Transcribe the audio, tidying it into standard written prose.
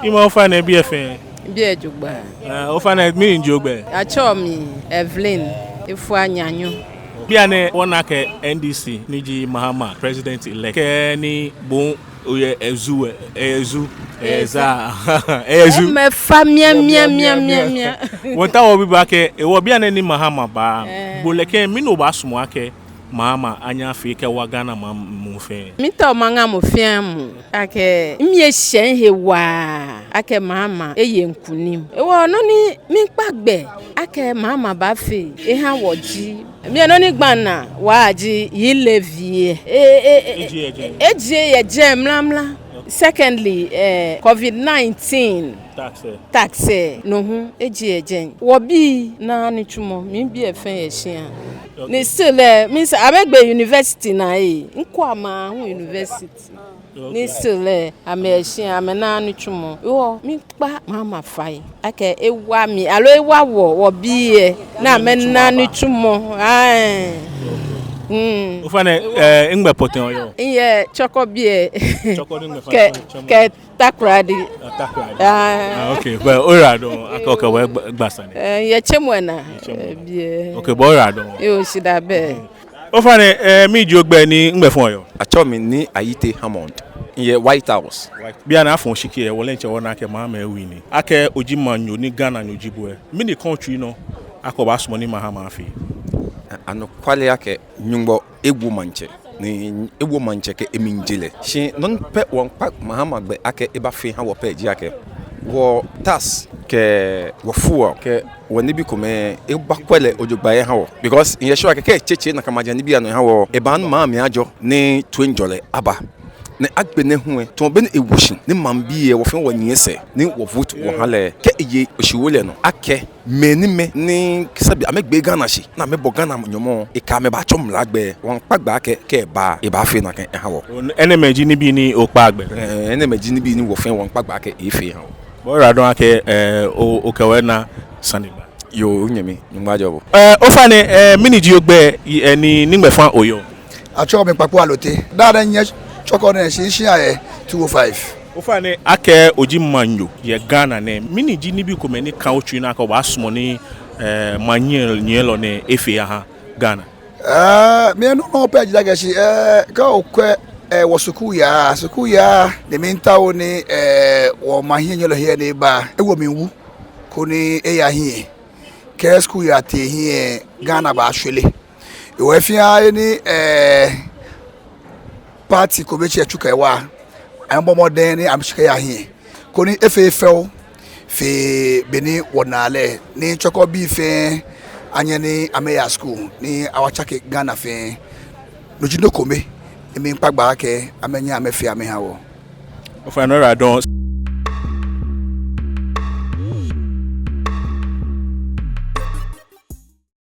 Ima ofane BFN. Bia jugba. Ofane mi njogbe. Acho mi Evelyn ifu anyanyo. Bia ne wona ke NDC niji Mahama president elect. Ke ni bon oye ezu eza ezu. Me famia. Wonta wo bi ba ke e wo bia ne ni Mahama ba. Boleke mi no ba sumo ake Mahama anya Afrika wa Ghana mu fe. Mi to manga mo fiam ake mi ehyen hewa ake Mahama eye nkunim. E wo no ni mi pagbe ake Mahama ba fe e ha woji. Mi no ni gbana wa aji yi levie. Eje ye jam mla. Secondly, COVID-19 tax no hu eje ejen. Wo bi na ni tumo mi bi efen ye hia. Ni still means Amegbe University na Nkwama University. Ni still amehia amena no twumo. Wo mi pa Mahama fai. Ake ewa mi alo ewa wo bi na amena no twumo. Ufane ingbe poten oyo. Iye Chorkor bie. Chorkor ngbe fa. Ke takradi. Okay, but ora do akoka we gbasane. Ye chemwena bie. Okay, but ora do. Yo shida be. Ufane mi jogbe ni ngbe fun oyo. Acho mi ni Ayite Hammond. Iye White House. Bia na afon shiki e wole nche wona ke Mahama ewini. Ake ojimanyo ni Ghana nyojibo e. Mi ni country no akoba sumo ni Mahama afi. Ano kwale yake nyungbo egwu manche ni egwu manche ke eminjile shi non pe won pak Mahama gbe ake eba fi ha wo pe ji ake wo tas ke wo fuo ke woni bi kome eba kwele ojugba ye ha wo because in yesho ake ke cheche na kamaja ni bia no ha wo eba no ma mi ajo ni twinjole aba ne agbe ne hu e to be ne ewushin ne mambi e wo fe wo nyese ne wo vote wo hale ke eye oshiwole no ake menime ni sabi Amegbe Ghana shi na mebo Ghana nyomo e ka me ba chom lagbe won pagba ke ba e ba fe na kan e ha wo ene meji ni bi ni o pagbe ene meji ni bi ni wo fe won pagba ke e fe ha wo bo ra don ake o kewe na saniba yo nyemi ngba jobo o fa ne miniji ogbe ni nigbe fan oyo acho mi papo alote dada nye Chorkor na shi aye 205 o fa ne ake ojimanyo ye Ghana ne miniji ni bi ko me ni country na ko ba sumo ni manyel nyelo ne efe ha Ghana me no page daga shi ka okwe wo suku ya de minta wo ni wo mahie nyelo here ne ba e wo menwu ko ni e ya hie ke school ya te hie Ghana ba hwele e wo afia ni party ko be chechuka ewa ambomoden ni amshika ya hie ko ni efefel fe beni wonale ni Chorkor bi fe anya ni ameya school ni awachake Ghana fe no jino kome emi pagba ke amenya amefe ameha wo o fa no ra don